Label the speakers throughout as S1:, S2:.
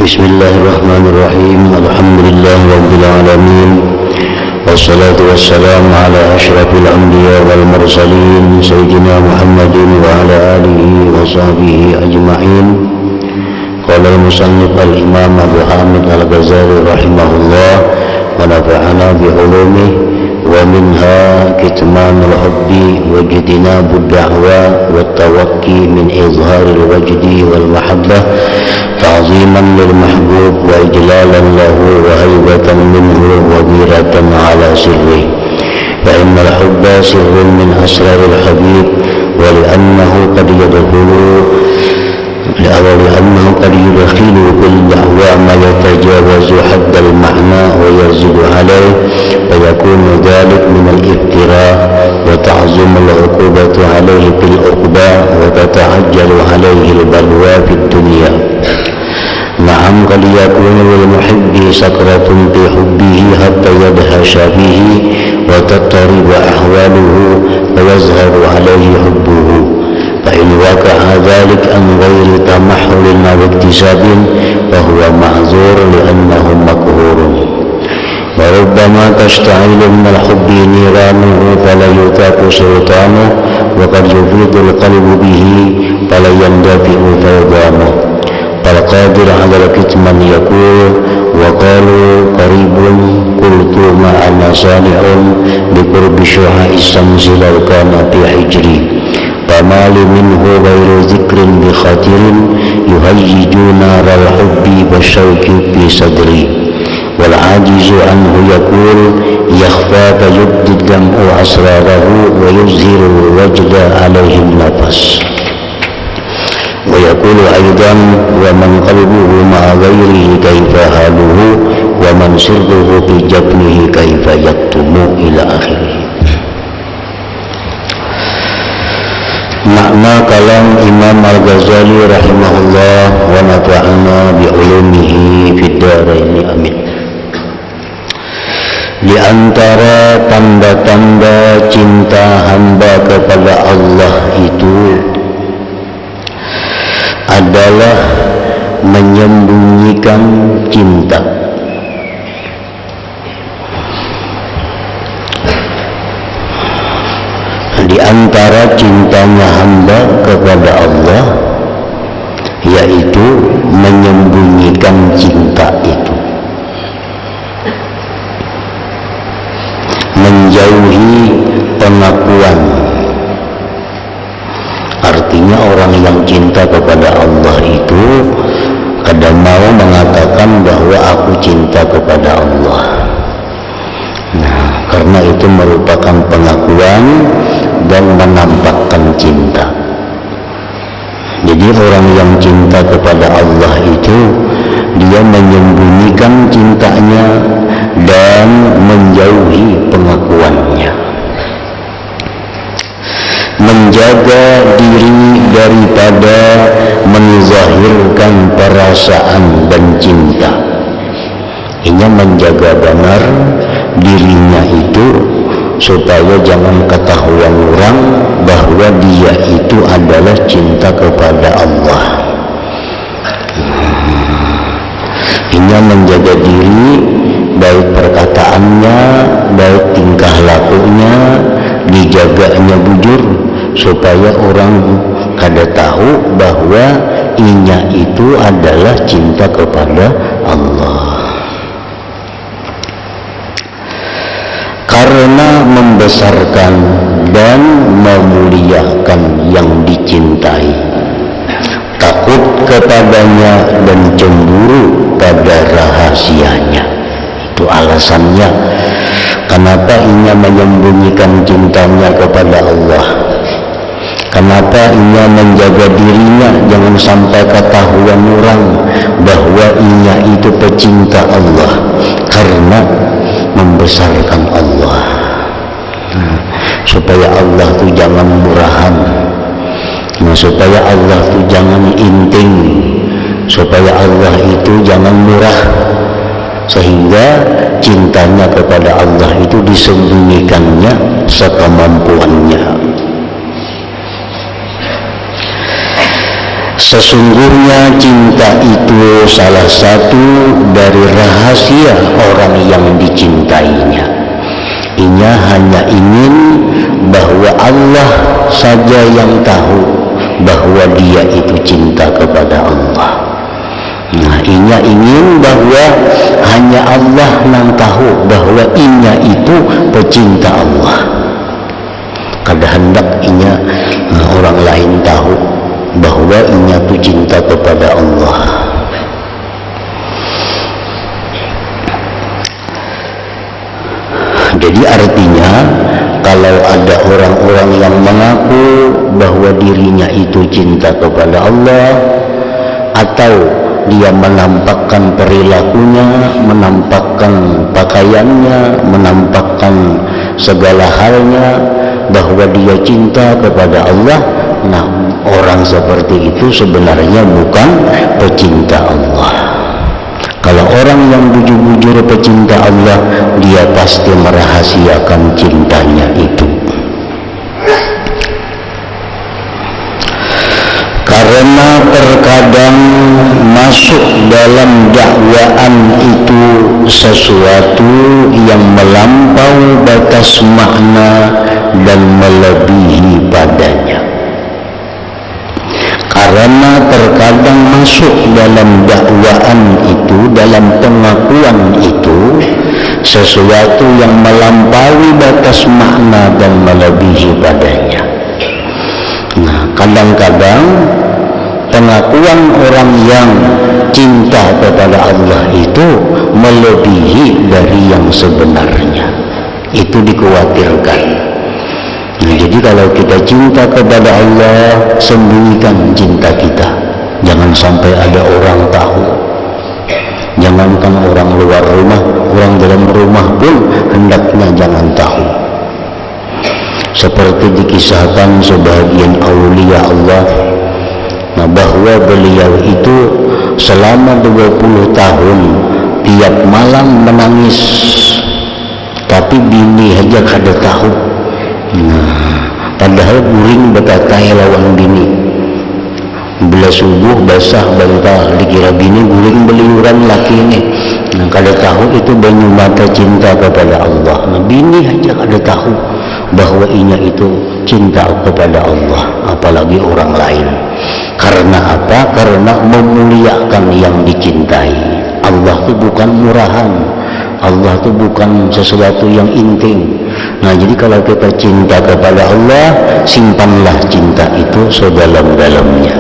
S1: Bismillahirrahmanirrahim. Alhamdulillah rabbil alamin. Wassalatu wassalamu ala asyrafil anbiya wal mursalin sayyidina Muhammadin wa ala alihi wa sahbihi ajma'in. Qala al-musannif al-imam Abu Hamid al-Ghazali rahimahullah wa nafa'ana bi ulumihi wa minha kitmanul hubbi wa ijtinabud da'wa wa tawakki min izharil wajdi wal mahabbah تعظيما للمحبوب وإجلالا له وهيبة منه وغيرة على سره فإن الحب سر من أسرار الحبيب ولأنه قد يدخل بالدعوى ما يتجاوز حد المعنى ويزيد عليه فيكون ذلك من الافتراء وتعظم العقوبة عليه في العقبى وتتعجل عليه البلوى في الدنيا. نعم قد يكون للمحب سكرة في حبه حتى يدهش فيه وتضطرب أحواله فيظهر عليه حبه فإن وقع ذلك عن غير تمحل أو اكتساب فهو معذور لأنه مقهور. وربما تشتعل من الحب نيرانه فلا يطاق سلطانه وقد يفيض القلب به فلا يندفع فيضانه. فالقادر على الكتمان يقول وقالوا قريب قلت ما أنا صانع بقرب شعاع الشمس لو كان في حجري فما لي منه غير ذكر بخاطر يهيج نار الحب والشوك في صدري. والعاجز عنه يقول يخفى فيبدي الدمع أسراره ويظهر الوجد عليه النفس. ويقول أيضا ومن قلبه مع غيره كيف حاله ومن سره في جبنه كيف يكتم إلى آخره. Makna kalam Imam Al-Ghazali rahimahullah wa nafa'ana bi ulumihi fid dharain amin. Di antara tanda-tanda cinta hamba kepada Allah itu adalah menyembunyikan cinta. Di antara cintanya hamba kepada Allah yaitu menyembunyikan cinta itu, menjauhi pengakuan. Artinya orang yang cinta kepada Allah itu kadang mau mengatakan bahwa aku cinta kepada Allah. Nah, karena itu merupakan pengakuan dan menampakkan cinta. Jadi orang yang cinta kepada Allah itu dia menyembunyikan cintanya dan menjauhi pengakuannya, menjaga diri daripada menzahirkan perasaan dan cinta. Ini menjaga benar dirinya itu supaya jangan ketahuan orang bahwa dia itu adalah cinta kepada Allah. Ini menjaga diri, baik perkataannya, baik tingkah lakunya, dijaganya bujur supaya orang kada tahu bahwa inya itu adalah cinta kepada Allah. Karena membesarkan dan memuliakan yang dicintai, takut kepadanya dan cemburu pada rahasianya. Itu alasannya kenapa ia menyembunyikan cintanya kepada Allah. Kenapa ia menjaga dirinya jangan sampai ketahuan orang bahwa ia itu pecinta Allah, karena membesarkan Allah. Supaya Allah itu jangan murahan, supaya Allah itu jangan inting, supaya Allah itu jangan murah, sehingga cintanya kepada Allah itu disembunyikannya sekemampuannya. Sesungguhnya cinta itu salah satu dari rahasia orang yang dicintainya. Ia hanya ingin bahwa Allah saja yang tahu bahwa dia itu cinta kepada Allah. Nah, ia ingin bahwa hanya Allah yang tahu bahwa ia itu pecinta Allah. Kada hendak ia orang lain tahu bahwa ia itu cinta kepada Allah. Jadi artinya kalau ada orang-orang yang mengaku bahwa dirinya itu cinta kepada Allah, atau dia menampakkan perilakunya, menampakkan pakaiannya, menampakkan segala halnya bahwa dia cinta kepada Allah, nah orang seperti itu sebenarnya bukan pecinta Allah. Kalau orang yang bujur-bujur pecinta Allah, dia pasti merahasiakan cintanya itu. Karena terkadang masuk dalam dakwaan itu sesuatu yang melampaui batas makna dan melebihi padanya. Karena terkadang masuk dalam dakwaan itu, dalam pengakuan itu, sesuatu yang melampaui batas makna dan melebihi padanya. Nah, kadang-kadang pengakuan orang yang cinta kepada Allah itu melebihi dari yang sebenarnya. Itu dikhawatirkan. Nah, jadi kalau kita cinta kepada Allah, sembunyikan cinta kita. Jangan sampai ada orang tahu. Jangankan orang luar rumah, orang dalam rumah pun hendaknya jangan tahu. Seperti dikisahkan sebagian aulia Allah, nah bahwa beliau itu selama 20 tahun tiap malam menangis, tapi bini aja kada tahu. Nah, padahal guring betatai lawan bini. Bila subuh basah bantal, dikira bini guring beliuran laki ini. Nah, kada tahu itu banyu mata cinta kepada Allah. Nah, bini aja kada tahu bahwa inya itu cinta kepada Allah, apalagi orang lain. Karena apa? Karena memuliakan yang dicintai. Allah itu bukan murahan. Allah itu bukan sesuatu yang intim. Nah, jadi kalau kita cinta kepada Allah, simpanlah cinta itu sedalam-dalamnya.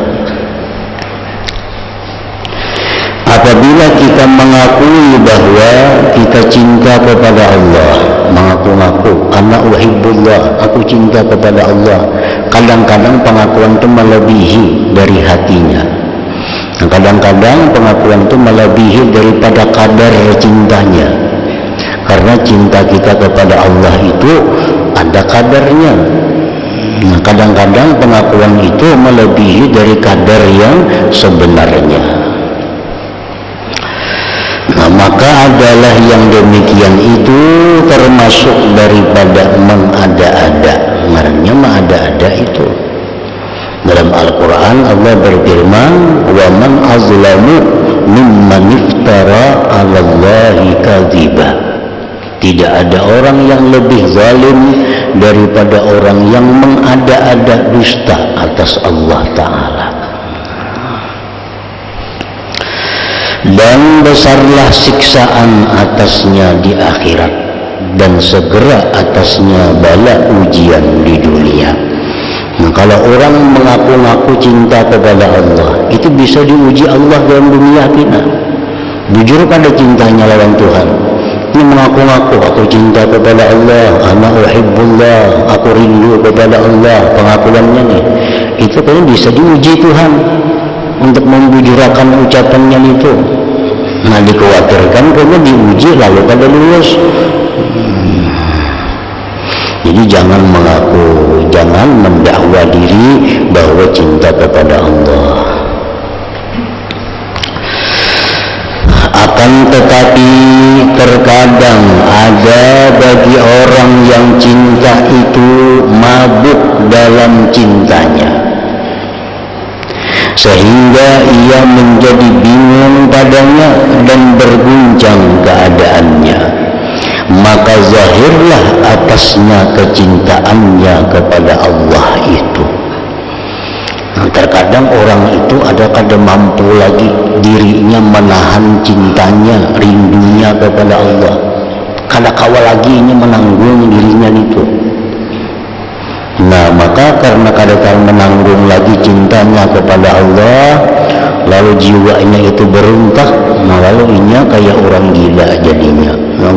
S1: Apabila kita mengakui bahwa kita cinta kepada Allah, mengaku-ngaku ana uhibbullah, aku cinta kepada Allah, kadang-kadang pengakuan itu melebihi dari hatinya. Nah, kadang-kadang pengakuan itu melebihi daripada kadar cintanya. Karena cinta kita kepada Allah itu ada kadarnya. Nah, kadang-kadang pengakuan itu melebihi dari kadar yang sebenarnya. Nah, maka adalah yang demikian itu termasuk daripada mengada-ada. Ngarannya mengada-ada itu. Dalam Al-Quran Allah berfirman, wa man azlamu mimman iftara 'ala Allahi kadziba. Tidak ada orang yang lebih zalim daripada orang yang mengada-ada dusta atas Allah Ta'ala. Dan besarlah siksaan atasnya di akhirat, dan segera atasnya bala ujian di dunia. Nah, kalau orang mengaku-ngaku cinta kepada Allah, itu bisa diuji Allah dalam dunia kita. Jujur pada cintanya lawan Tuhan. Ini mengaku-ngaku aku cinta kepada Allah, ana uhibbullah, aku rindu kepada Allah, pengakuannya nih. Itu kan bisa diuji Tuhan untuk membujurakan ucapannya itu. Nah, dikhawatirkan karena diuji lalu pada lulus. Jadi jangan mengaku, jangan mendakwa diri bahwa cinta kepada Allah. Akan tetapi terkadang ada bagi orang yang cinta itu mabuk dalam cintanya. sehingga ia menjadi bingung padanya dan berguncang keadaannya. Maka zahirlah atasnya kecintaannya kepada Allah itu. Terkadang orang itu ada kadang mampu lagi dirinya menahan cintanya, rindunya kepada Allah. Kada kawal lagi ini menanggung dirinya itu. Nah, maka karena kada menanggung lagi cintanya kepada Allah, lalu jiwanya itu berontak, nah lalu inya kayak orang gila jadinya. Nah,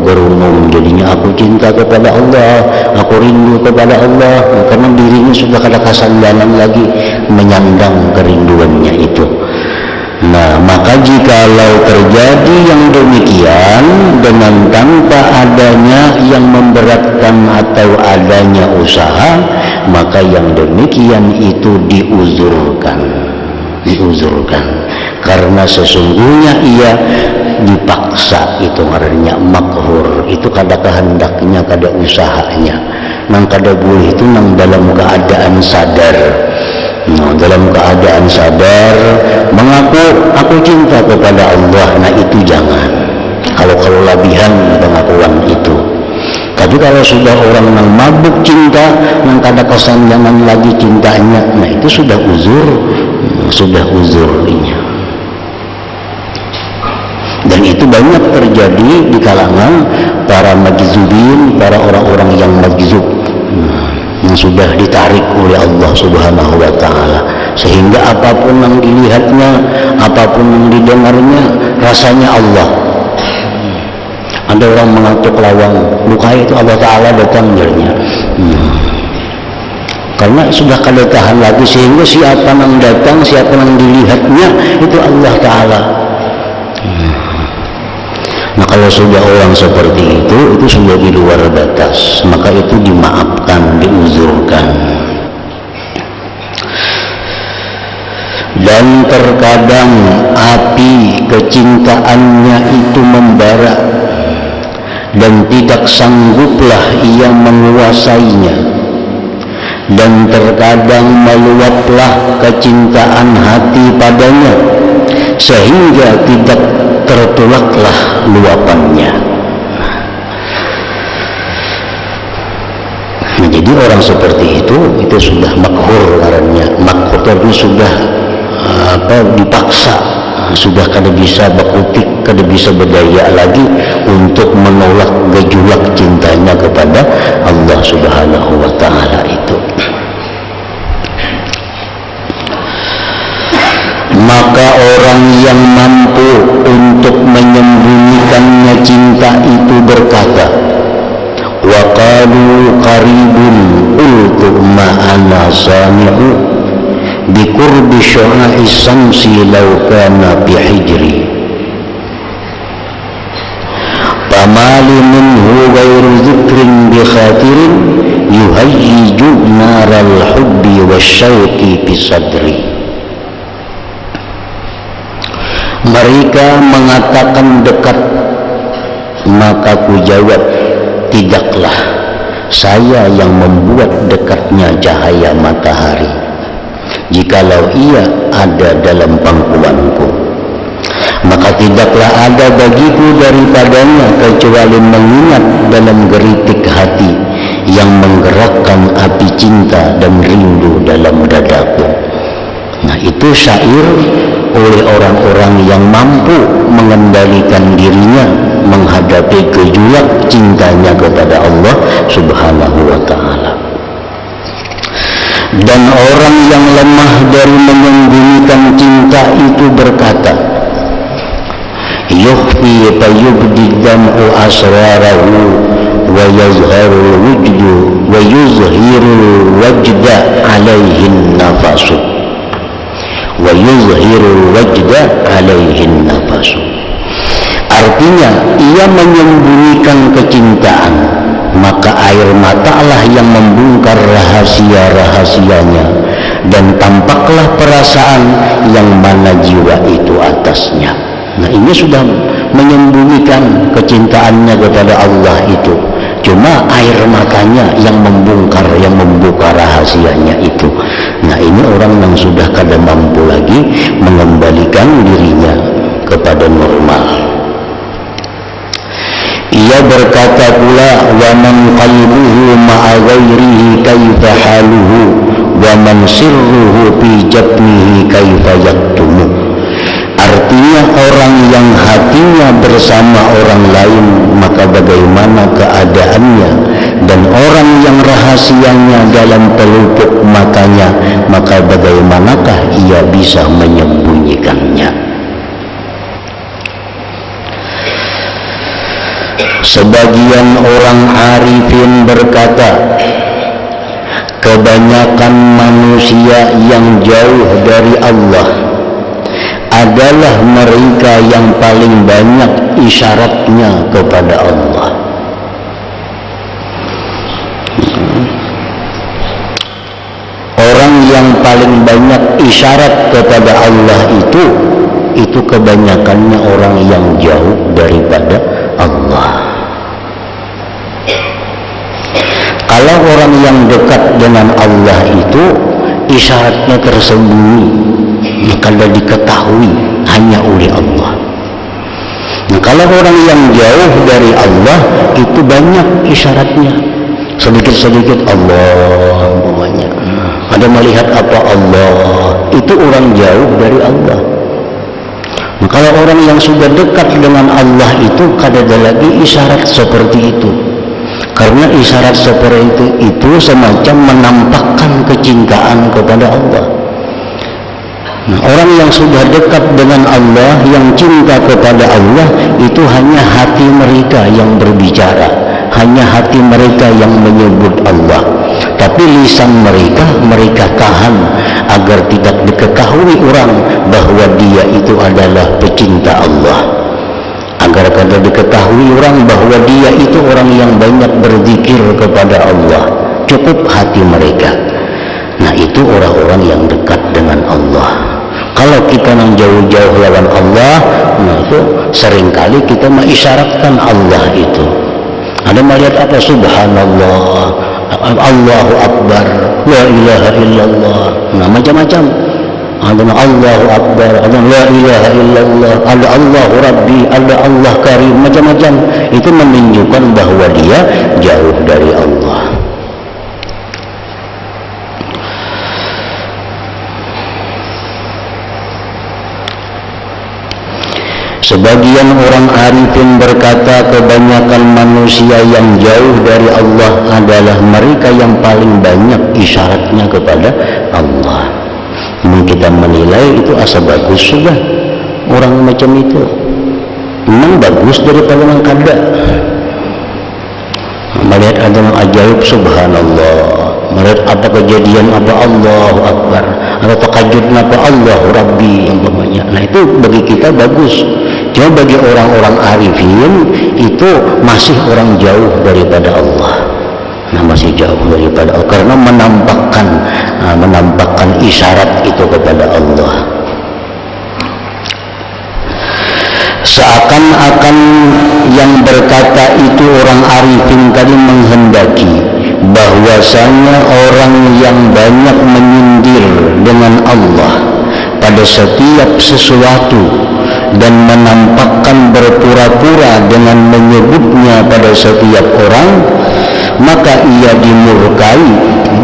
S1: gerunung jadinya, aku cinta kepada Allah, aku rindu kepada Allah, nah, karena dirinya sudah kada kasandanan lagi menyandang kerinduannya itu. Nah, maka jikalau terjadi yang demikian dengan tanpa adanya yang memberatkan atau adanya usaha, maka yang demikian itu diuzurkan. Karena sesungguhnya ia dipaksa, itu artinya makhur, itu kada kehendaknya, kada usahanya, nang kada boleh itu nang dalam keadaan sadar. Nah, dalam keadaan sadar mengaku aku cinta kepada Allah, nah itu jangan. Kalau labihan pengakuan itu. Tapi kalau sudah orang yang mabuk cinta, yang kada kesanjangan lagi cintanya, nah itu sudah uzurnya. Dan itu banyak terjadi di kalangan para majzubin, para orang-orang yang majzub, yang sudah ditarik oleh Allah Subhanahu wa ta'ala, sehingga apapun yang dilihatnya, apapun yang didengarnya, rasanya Allah. Ada orang mengatuk lawang, bukan itu Allah Ta'ala datang jadinya. Karena sudah kada tahan lagi, sehingga siapa yang datang, siapa yang dilihatnya, itu Allah Ta'ala. Nah, kalau sudah orang seperti itu sudah di luar batas, maka itu dimaafkan, diuzurkan. Dan terkadang api kecintaannya itu membara dan tidak sangguplah ia menguasainya, dan terkadang meluaplah kecintaan hati padanya sehingga tidak tertolaklah luapannya. Nah, jadi orang seperti itu sudah makhur karena makhur itu sudah dipaksa, sudah kada bisa berkutik, kada bisa berdaya lagi untuk menolak gejolak cintanya kepada Allah Subhanahu wa ta'ala itu. Maka orang yang mampu untuk menyembunyikannya cinta itu berkata, wa qalu qaribun qultu ma ana sami'u bi qurbi syu'a'i samsi law kana bi hijri famali minhu ghairu dzikrin bi khatirin yuhayyiju naral hubbi wasyauqi bi sadri. Mereka mengatakan dekat, maka ku jawab, tidaklah saya yang membuat dekatnya cahaya matahari, jikalau ia ada dalam pangkuanku. Maka tidaklah ada bagiku daripadanya kecuali mengingat dalam geritik hati yang menggerakkan api cinta dan rindu dalam dadaku. Nah, itu syair oleh orang-orang yang mampu mengendalikan dirinya menghadapi gejolak cintanya kepada Allah Subhanahu wa ta'ala. Dan orang yang lemah dari menyembunyikan cinta itu berkata, yukhfi fayubdi dam'u asrarahu wa yazharul wujdu wa yuzhirul wajda alaihin nafasu wa yuzhirul wajda alaihin nafasu. Artinya, ia menyembunyikan kecintaan, maka air matalah yang membongkar rahasia-rahasianya, dan tampaklah perasaan yang mana jiwa itu atasnya. Nah, ini sudah menyembunyikan kecintaannya kepada Allah itu, cuma air matanya yang membongkar, yang membuka rahasianya itu. Nah, ini orang orang yang sudah kada mampu lagi mengembalikan dirinya kepada normal. Ia berkata pula, wa man qalbuhu ma'a ghairihi kaifa haluhu wa man sirruhu fi jabnihi kaifa yaktumu. Artinya orang yang hatinya bersama orang lain maka bagaimana keadaannya, dan orang yang rahasianya dalam pelupuk matanya maka bagaimanakah ia bisa menyembunyikannya. Sebagian orang arifin berkata, kebanyakan manusia yang jauh dari Allah adalah mereka yang paling banyak isyaratnya kepada Allah. Orang yang paling banyak isyarat kepada Allah itu kebanyakannya orang yang jauh daripada Allah. Kalau orang yang dekat dengan Allah itu isyaratnya tersembunyi, kalau diketahui hanya oleh Allah. Nah, kalau orang yang jauh dari Allah itu banyak isyaratnya, sedikit-sedikit Allah umpamanya. Ada melihat apa Allah, itu orang jauh dari Allah. Nah, kalau orang yang sudah dekat dengan Allah itu kada ada lagi isyarat seperti itu. Karena isyarat seperti itu semacam menampakkan kecintaan kepada Allah. Nah, orang yang sudah dekat dengan Allah, yang cinta kepada Allah, itu hanya hati mereka yang berbicara, hanya hati mereka yang menyebut Allah. Tapi lisan mereka tahan agar tidak diketahui orang bahwa dia itu adalah pecinta Allah. Agar kada diketahui orang bahwa dia itu orang yang banyak berzikir kepada Allah. Cukup hati mereka. Nah, itu orang-orang yang dekat dengan Allah. Kalau kita yang jauh-jauh lawan Allah, nah itu seringkali kita mengisyaratkan Allah itu. Ada melihat apa? Subhanallah, Allahu Akbar, la ilaha illallah. Nah, macam-macam. Ada Allahu Akbar, ada la ilaha illallah, ada Allahu Rabbi, ada Allah Karim, macam-macam. Itu menunjukkan bahwa dia jauh dari Allah. Sebagian orang arifin berkata, kebanyakan manusia yang jauh dari Allah adalah mereka yang paling banyak isyaratnya kepada Allah. Kita menilai itu asa bagus sudah orang macam itu, memang bagus daripada yang kada. Melihat ada yang ajaib, subhanallah, melihat apa kejadian apa Allahu Akbar, atau takajud apa Allahu Rabbi umpamanya. Nah, itu bagi kita bagus. Cuma bagi orang-orang arifin itu masih orang jauh daripada Allah. Nah, masih jauh daripada Allah karena menampakkan isyarat itu kepada Allah. Seakan-akan yang berkata itu orang arifin tadi menghendaki bahwasanya orang yang banyak menyindir dengan Allah pada setiap sesuatu dan menampakkan berpura-pura dengan menyebutnya pada setiap orang, maka ia dimurkai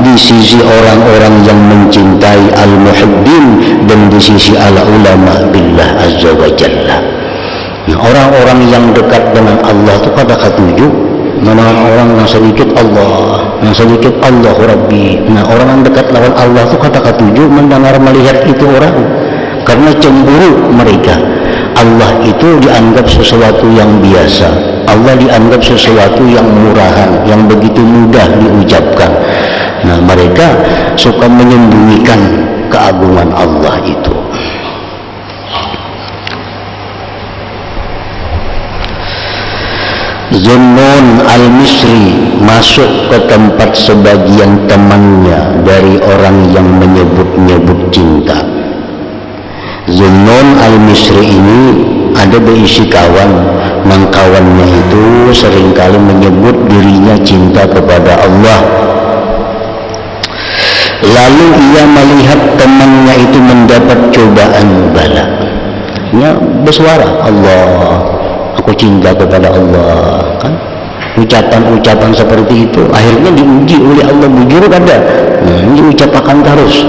S1: di sisi orang-orang yang mencintai al-muhibbin dan di sisi al-ulama billah azza wa jalla. Nah, orang-orang yang dekat dengan Allah itu pada ketujuh. Nah, orang yang sedikit Allah, yang sedikit Allahu Rabbi. Nah, orang yang dekat lawan Allah itu kata ketujuh mendengar melihat itu orang karena cemburu mereka. Allah itu dianggap sesuatu yang biasa. Allah dianggap sesuatu yang murahan, yang begitu mudah diucapkan. Nah, mereka suka menyembunyikan keagungan Allah itu. Zunnun al-Misri masuk ke tempat sebagian temannya dari orang yang menyebut-nyebut cinta. Zunnun al-Misri ini ada berisi kawan, yang kawannya itu seringkali menyebut dirinya cinta kepada Allah. Lalu ia melihat temannya itu mendapat cobaan bala. Dia bersuara, Allah, aku cinta kepada Allah, kan? Ucapan-ucapan seperti itu akhirnya diuji oleh Allah, bujur kada. Diucapkan terus.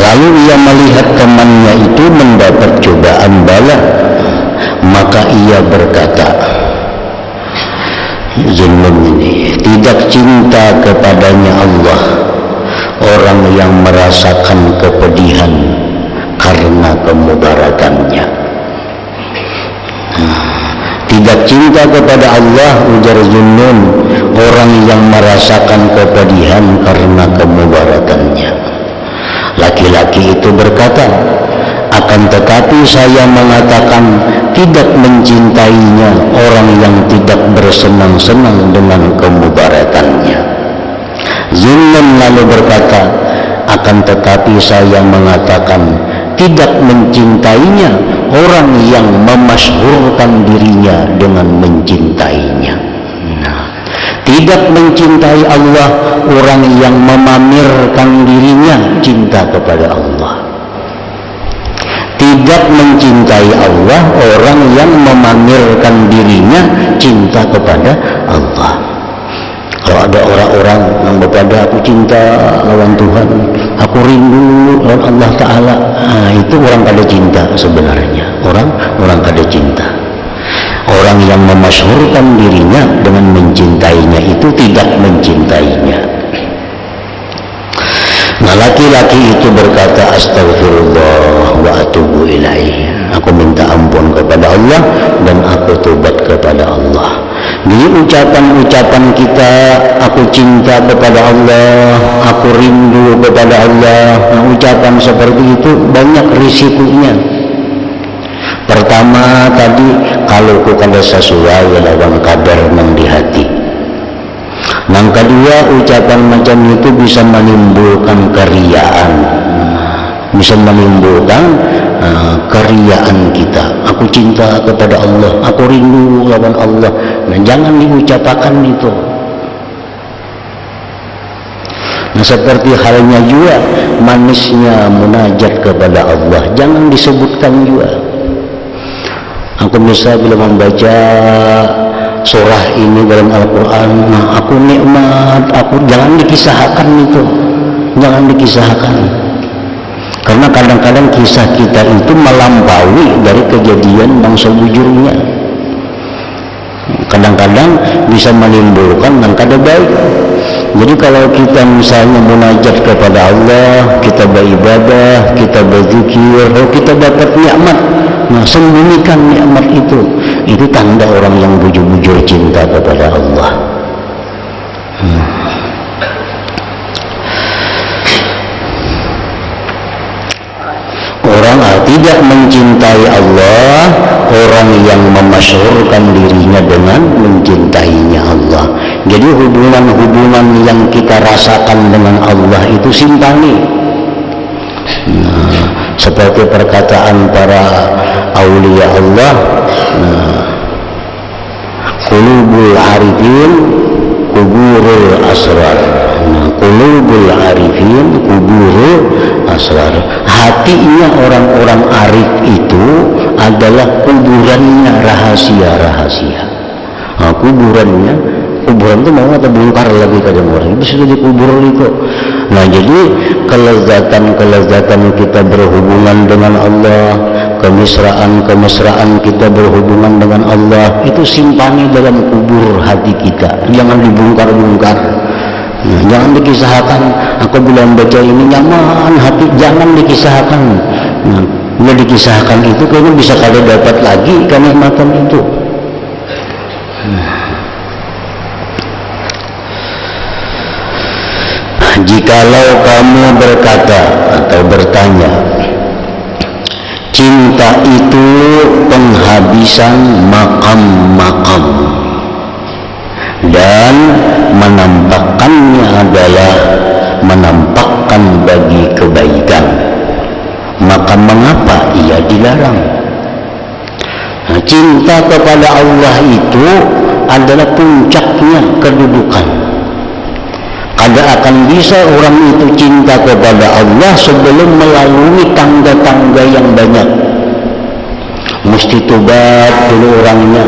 S1: Lalu ia melihat temannya itu mendapat cobaan bala, maka ia berkata, Zunnun ini tidak cinta kepadanya Allah orang yang merasakan kepedihan karena kemudaratannya. Tidak cinta kepada Allah, ujar Zunnun, orang yang merasakan kepedihan karena kemudaratannya. Laki-laki itu berkata, akan tetapi saya mengatakan tidak mencintainya orang yang tidak bersenang-senang dengan kemudaratannya. Zunnun lalu berkata, akan tetapi saya mengatakan tidak mencintainya orang yang memasyhurkan dirinya dengan mencintainya. Tidak mencintai Allah orang yang memamerkan dirinya cinta kepada Allah. Tidak mencintai Allah orang yang memamerkan dirinya cinta kepada Allah. Kalau ada orang-orang yang berkata aku cinta lawan Tuhan, aku rindu lawan Allah Ta'ala, itu orang kada cinta sebenarnya. Orang kada cinta. Orang yang memasyhurkan dirinya dengan mencintainya itu tidak mencintainya. Nah, laki-laki itu berkata, astagfirullah wa atubu ilaih. Aku minta ampun kepada Allah dan aku tobat kepada Allah. Jadi ucapan-ucapan kita, aku cinta kepada Allah, aku rindu kepada Allah, nah, ucapan seperti itu banyak risikonya. Pertama tadi, kalau ku kada sesuai lawan kadar nang di hati. Yang kedua, ucapan macam itu bisa menimbulkan keriaan, bisa menimbulkan keriaan kita. Aku cinta kepada Allah, aku rindu lawan Allah. Nah, jangan diucapkan itu. Nah, seperti halnya juga manisnya munajat kepada Allah, jangan disebutkan juga. Aku bisa bila membaca surah ini dalam Al-Quran, nah, aku nikmat, aku jangan dikisahkan itu, jangan dikisahkan. Karena kadang-kadang kisah kita itu melampaui dari kejadian yang sejujurnya. Kadang-kadang bisa menimbulkan yang kada baik. Jadi kalau kita misalnya munajat kepada Allah, kita beribadah, kita berzikir, kalau kita dapat nikmat, nah sembunyikan nikmat itu tanda orang yang bujur-bujur cinta kepada Allah. Orang tidak mencintai Allah, orang yang memasyhurkan dirinya dengan mencintainya Allah. Jadi hubungan-hubungan yang kita rasakan dengan Allah itu simpani. Nah, seperti perkataan para aulia Allah, qulubul arifin kuburul asrar. Qulubul arifin kuburul asrar. Hatinya orang-orang arif itu adalah kuburannya rahasia-rahasia. Kuburan itu mau atau bongkar lagi kadang orang itu sudah dikubur itu. Nah, jadi kelezatan kita berhubungan dengan Allah, kemesraan kita berhubungan dengan Allah, itu simpani dalam kubur hati kita, jangan dibongkar-bongkar. Nah, jangan dikisahkan. Aku bilang baca ini nyaman hati, jangan dikisahkan. Nah, bila dikisahkan itu kayaknya bisa kalian dapat lagi kenikmatan itu. Jikalau kamu berkata atau bertanya, cinta itu penghabisan makam-makam dan menampakkannya adalah menampakkan bagi kebaikan, maka mengapa ia dilarang? Nah, cinta kepada Allah itu adalah puncaknya kedudukan. Agak akan bisa orang itu cinta kepada Allah sebelum melalui tangga-tangga yang banyak. Mesti tobat dulu orangnya,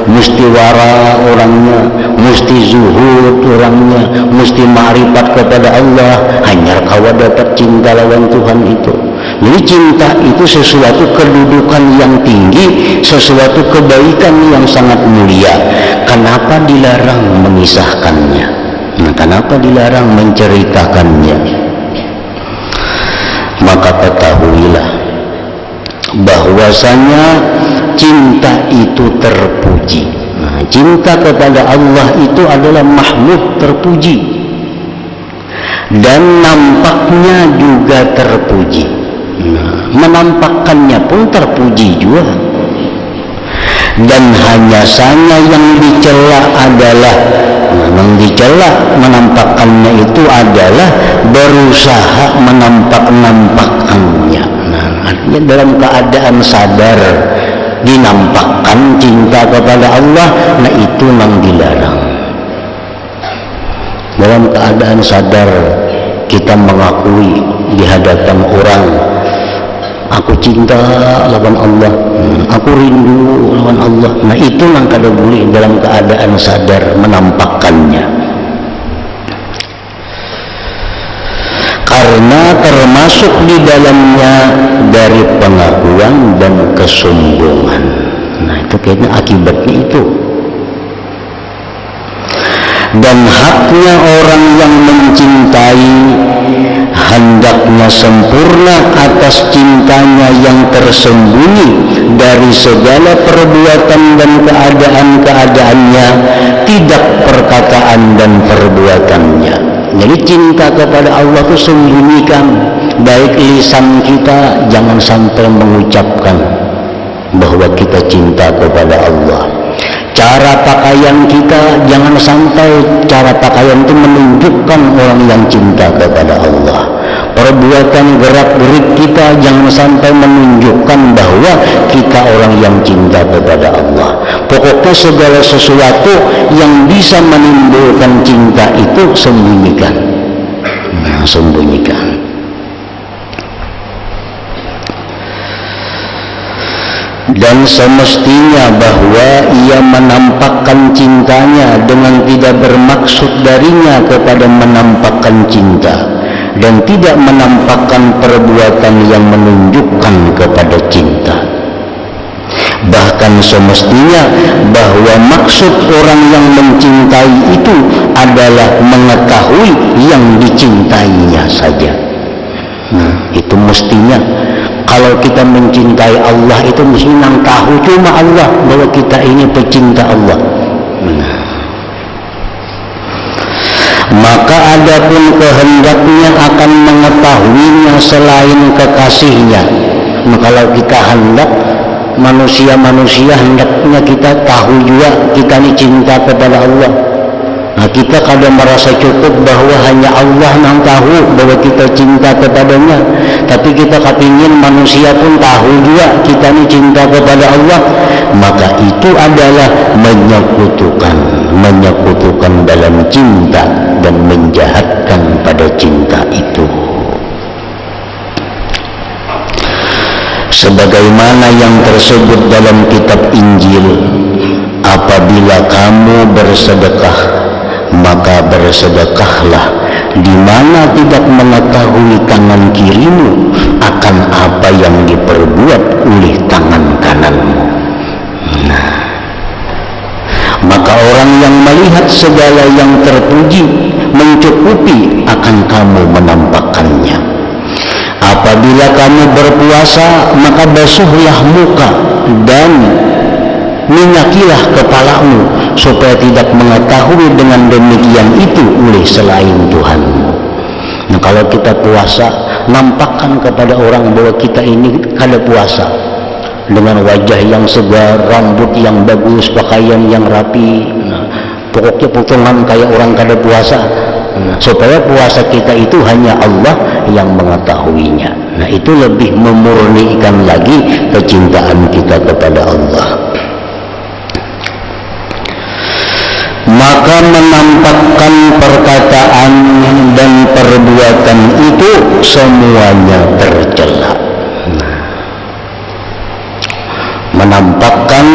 S1: mesti wara orangnya, mesti zuhud orangnya, mesti ma'rifat kepada Allah. Hanya kau dapat cinta lawan Tuhan itu. Jadi cinta itu sesuatu kedudukan yang tinggi, sesuatu kebaikan yang sangat mulia. Kenapa dilarang mengisahkannya? Nah, kenapa dilarang menceritakannya? Maka ketahuilah bahwasanya cinta itu terpuji. Nah, cinta kepada Allah itu adalah mahmud, terpuji, dan nampaknya juga terpuji. Nah, menampakkannya pun terpuji juga. Dan hanya saja yang dicela adalah yang dicela menampakkannya itu adalah berusaha menampak-nampakkannya. Nah, artinya dalam keadaan sadar dinampakkan cinta kepada Allah, nah itu yang dilarang. Dalam keadaan sadar kita mengakui di hadapan orang, aku cinta lawan Allah, aku rindu lawan Allah. Nah itu yang kada boleh dalam keadaan sadar menampakkannya, karena termasuk di dalamnya dari pengakuan dan kesombongan. Nah itu kayaknya akibatnya itu. Dan haknya orang yang mencintai hendaknya sempurna atas cintanya yang tersembunyi dari segala perbuatan dan keadaan-keadaannya, tidak perkataan dan perbuatannya. Jadi cinta kepada Allah itu sembunyikan, baik lisan kita jangan sampai mengucapkan bahwa kita cinta kepada Allah. Cara pakaian kita jangan sampai cara pakaian itu menunjukkan orang yang cinta kepada Allah. Perbuatan gerak-gerik kita jangan sampai menunjukkan bahwa kita orang yang cinta kepada Allah. Pokoknya segala sesuatu yang bisa menimbulkan cinta itu sembunyikan. Nah, sembunyikan. Dan semestinya bahwa ia menampakkan cintanya dengan tidak bermaksud darinya kepada menampakkan cinta, dan tidak menampakkan perbuatan yang menunjukkan kepada cinta. Bahkan semestinya bahwa maksud orang yang mencintai itu adalah mengetahui yang dicintainya saja. Nah, itu mestinya. Kalau kita mencintai Allah itu mesti nang tahu cuma Allah bahwa kita ini pecinta Allah. Maka adapun kehendaknya akan mengetahuinya selain kekasihnya. Nah, kalau kita hendak manusia-manusia hendaknya kita tahu juga kita ini cinta kepada Allah. Nah, kita kadang merasa cukup bahwa hanya Allah yang tahu bahwa kita cinta kepadanya, tapi kita kepingin manusia pun tahu juga kita ini cinta kepada Allah. Maka itu adalah menyekutukan dalam cinta dan menjahatkan pada cinta itu. Sebagaimana yang tersebut dalam kitab Injil, apabila kamu bersedekah, maka bersedekahlah di mana tidak mengetahui tangan kirimu akan apa yang diperbuat oleh tangan kananmu. Nah, maka orang yang melihat segala yang terpuji mencukupi akan kamu menampakkannya. Apabila kamu berpuasa, maka basuhlah muka dan minyakilah kepalamu, supaya tidak mengetahui dengan demikian itu oleh selain Tuhanmu. Nah, kalau kita puasa, nampakkan kepada orang bahwa kita ini kada puasa, dengan wajah yang segar, rambut yang bagus, pakaian yang rapi. Nah, pokoknya potongan kayak orang kada puasa. Nah, supaya puasa kita itu hanya Allah yang mengetahuinya. Nah, itu lebih memurnikan lagi kecintaan kita kepada Allah. Maka menampakkan perkataan dan perbuatan itu semuanya tercela. Menampakkan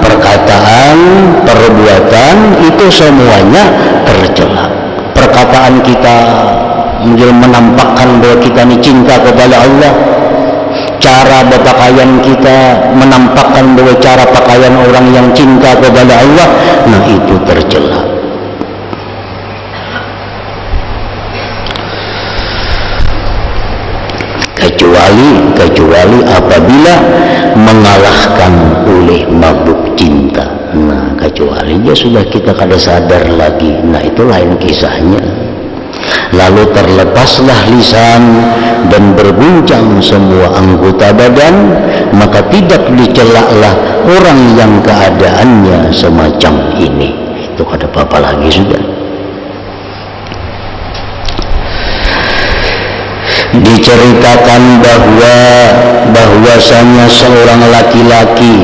S1: perkataan, perbuatan itu semuanya tercela. Perkataan kita menampakkan bahwa kita ini cinta kepada Allah. Cara berpakaian kita menampakkan bahwa cara pakaian orang yang cinta kepada Allah, nah itu tercela. Kecuali apabila mengalahkan oleh mabuk cinta. Nah, kecuali dia sudah kita kada sadar lagi. Nah, itu lain kisahnya. Lalu terlepaslah lisan dan berguncang semua anggota badan, maka tidak dicelaklah orang yang keadaannya semacam ini. Itu kada apa-apa lagi sudah. Diceritakan bahwasanya seorang laki-laki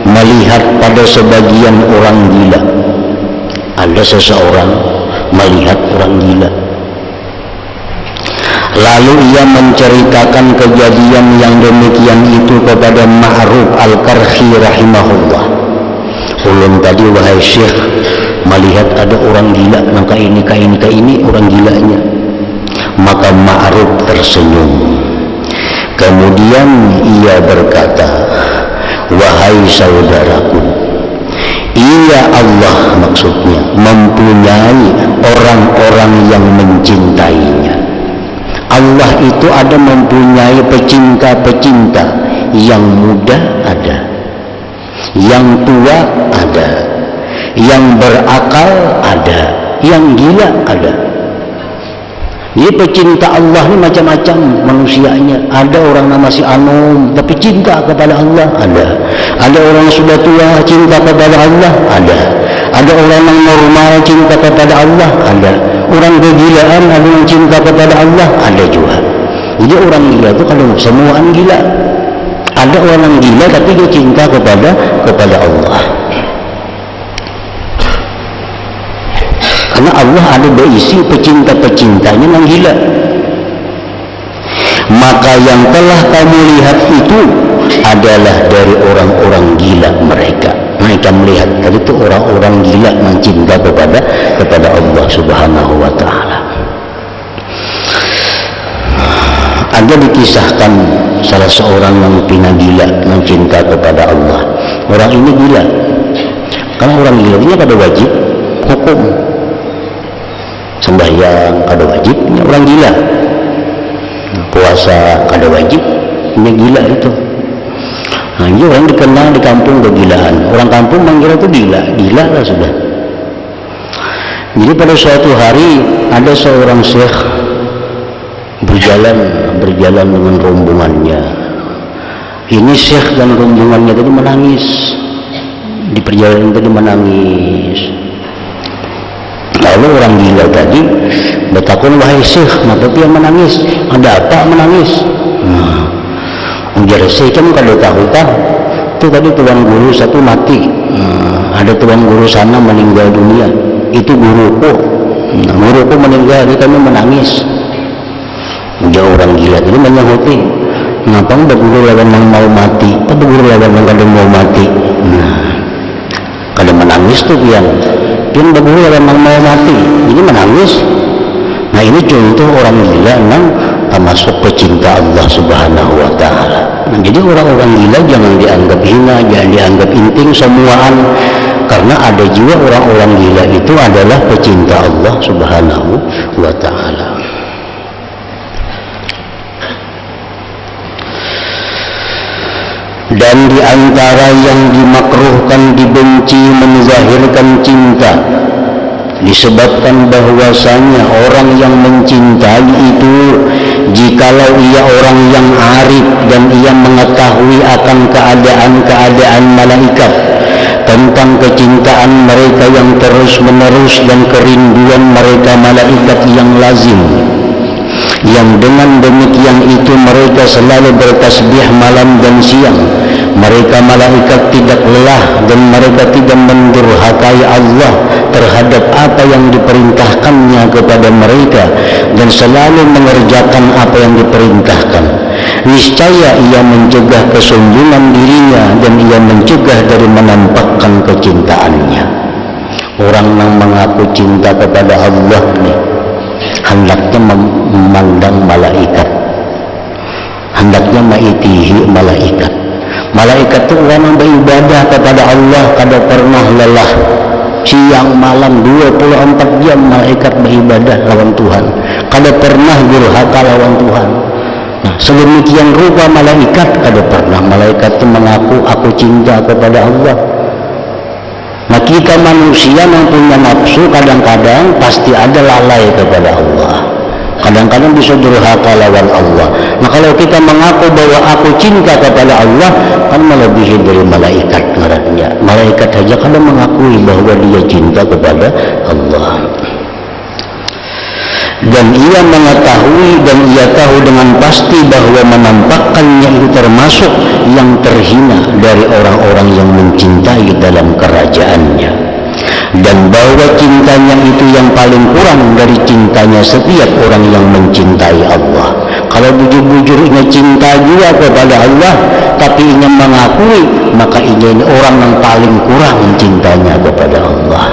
S1: melihat pada sebagian orang gila. Ada seseorang melihat orang gila, lalu ia menceritakan kejadian yang demikian itu kepada Ma'ruf Al-Karhi rahimahullah. Ulun tadi, wahai Syekh, melihat ada orang gila, nah ini orang gilanya. Maka Ma'ruf tersenyum. Kemudian ia berkata, wahai saudaraku, ia Allah maksudnya mempunyai orang-orang yang mencintainya. Allah itu ada mempunyai pecinta-pecinta, yang muda ada, yang tua ada, yang berakal ada, yang gila ada. Jadi pecinta Allah ini macam-macam manusianya. Ada orang nama si Anom tapi cinta kepada Allah, ada. Ada orang sudah tua cinta kepada Allah, ada. Ada orang yang normal cinta kepada Allah, ada. Orang kegilaan ada yang cinta kepada Allah, ada juga. Jadi orang gila itu kalau semuaan gila. Ada orang gila tapi dia cinta kepada Allah. Karena Allah ada berisi pecinta-pecintanya yang gila. Maka yang telah kamu lihat itu adalah dari orang-orang gila mereka. Mereka melihat tadi itu orang-orang gila yang cinta kepada Allah Subhanahu wa ta'ala. Ada dikisahkan salah seorang yang pina gila yang cinta kepada Allah. Orang ini gila. Karena orang gila ini pada wajib hukum. Sembahyang kada wajibnya orang gila, puasa kada wajib, ini gila itu. Nah, ini orang dikenal di kampung kegilaan. Orang kampung manggil itu gila lah sudah. Jadi pada suatu hari ada seorang syekh berjalan dengan rombongannya. Ini syekh dan rombongannya tadi menangis di perjalanan tadi menangis. Lalu orang gila tadi bertakun, wahai Syekh, kenapa dia menangis? Ada apa menangis? Ujar Syekh, kamu kada tahu kan? Itu tadi tuan guru satu mati. Ada tuan guru sana meninggal dunia. Itu guruku. Guruku meninggal, jadi kami menangis. Ujar orang gila tadi menyahuti, kenapa ada guru lawan yang mau mati? Ada guru lawan yang kada mau mati? Kada menangis tuh pian. Pian bagulu memang mau mati, ini menangis. Nah ini contoh orang gila memang termasuk pecinta Allah Subhanahu wa ta'ala. Nah, jadi orang-orang gila jangan dianggap hina, jangan dianggap inting semuaan. Karena ada juga orang-orang gila itu adalah pecinta Allah Subhanahu wa ta'ala. Dan di antara yang dimakruhkan, dibenci, menzahirkan cinta, disebabkan bahwasanya orang yang mencintai itu jikalau ia orang yang arif dan ia mengetahui akan keadaan malaikat, tentang kecintaan mereka yang terus menerus dan kerinduan mereka malaikat yang lazim, yang dengan demikian itu mereka selalu bertasbih malam dan siang, Mereka malaikat tidak lelah dan mereka tidak mendurhakai Allah terhadap apa yang diperintahkannya kepada mereka dan selalu mengerjakan apa yang diperintahkan. Niscaya ia mencegah kesombongan dirinya dan ia mencegah dari menampakkan kecintaannya. Orang yang mengaku cinta kepada Allah nih, hendaknya memandang malaikat, hendaknya mengikuti malaikat. Malaikat itu orang yang beribadah kepada Allah kada pernah lelah. Siang malam 24 jam malaikat beribadah lawan Tuhan, kada pernah durhaka lawan Tuhan. Nah, sedemikian rupa malaikat kada pernah malaikat itu mengaku aku cinta kepada Allah. Nah, kita manusia yang punya nafsu kadang-kadang pasti ada lalai kepada Allah, kadang-kadang bisa durhaka lawan Allah. Nah, kalau kita mengaku bahwa aku cinta kepada Allah, kan melebihi dari malaikat ngarannya. Malaikat saja kadang mengakui bahwa dia cinta kepada Allah. Dan ia mengetahui dan ia tahu dengan pasti bahwa menampakkannya itu termasuk yang terhina dari orang-orang yang mencintai dalam kerajaannya, dan bahwa cintanya itu yang paling kurang dari cintanya setiap orang yang mencintai Allah. Kalau bujur-bujurnya cinta juga kepada Allah tapi ingin mengakui, maka ini orang yang paling kurang cintanya kepada Allah.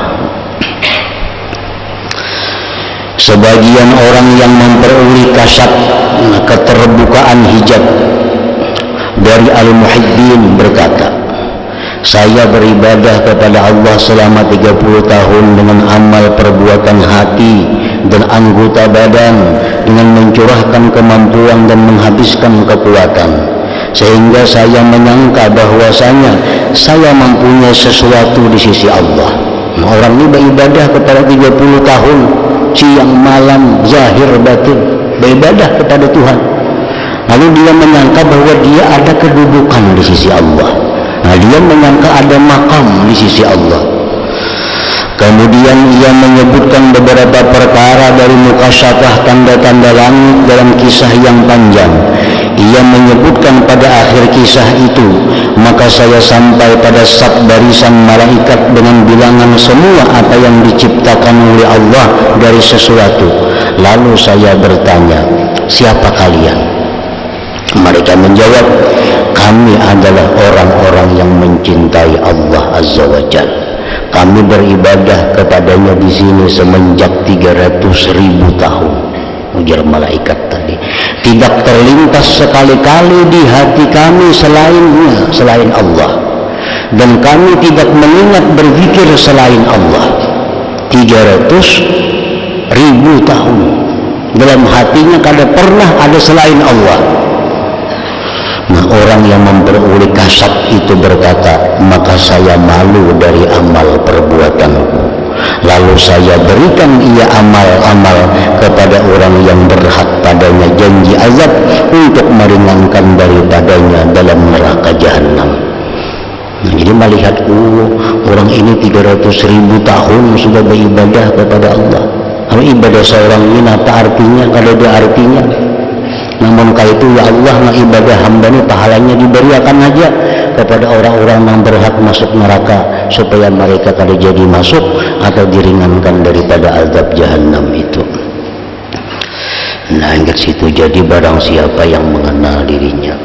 S1: Sebagian orang yang memperoleh kasat keterbukaan hijab dari Al-Muhibbin berkata, saya beribadah kepada Allah selama 30 tahun dengan amal perbuatan hati dan anggota badan, dengan mencurahkan kemampuan dan menghabiskan kekuatan, sehingga saya menyangka bahwasanya saya mempunyai sesuatu di sisi Allah. Orang ini beribadah kepada 30 tahun, siang malam, zahir batin, beribadah kepada Tuhan. Lalu dia menyangka bahwa dia ada kedudukan di sisi Allah. Nah, dia menyangka ada makam di sisi Allah. Kemudian ia menyebutkan beberapa perkara dari mukasyafah tanda-tanda langit dalam kisah yang panjang. Ia menyebutkan pada akhir kisah itu, maka saya sampai pada saf barisan malaikat dengan bilangan semua apa yang diciptakan oleh Allah dari sesuatu. Lalu saya bertanya, siapa kalian? Mereka menjawab, kami adalah orang-orang yang mencintai Allah Azza wa Jalla. Kami beribadah kepadanya di sini semenjak 300.000 tahun. Ujar malaikat tadi. Tidak terlintas sekali-kali di hati kami selainnya, selain Allah. Dan kami tidak mengingat berpikir selain Allah. 300.000 tahun. Dalam hatinya kada pernah ada selain Allah. Nah, orang yang memperoleh kasat itu berkata, maka saya malu dari amal perbuatanku. Lalu saya berikan ia amal-amal kepada orang yang berhak padanya janji azab untuk meringankan daripadanya dalam neraka jahanam. Nah, jadi melihat orang ini 300.000 tahun sudah beribadah kepada Allah. Kalau ibadah seorang ini apa artinya? Kalau ada artinya. Namun kalau itu ya Allah, nah ibadah hamba ini pahalanya diberikan aja kepada orang-orang yang berhak masuk neraka supaya mereka kada jadi masuk atau diringankan daripada azab jahanam itu. Nah, ingat situ. Jadi barang siapa yang mengenal dirinya.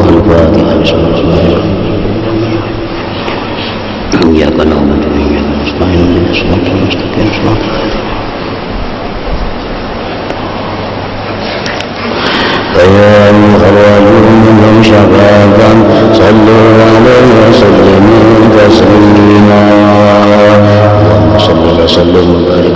S1: Al-Fatihah. Ya kana umumnya subhanallahi subhanallahi. فيا أيها الرجل شبابا صلوا عليه وسلموا تسليما اللهم صل وسلم وبارك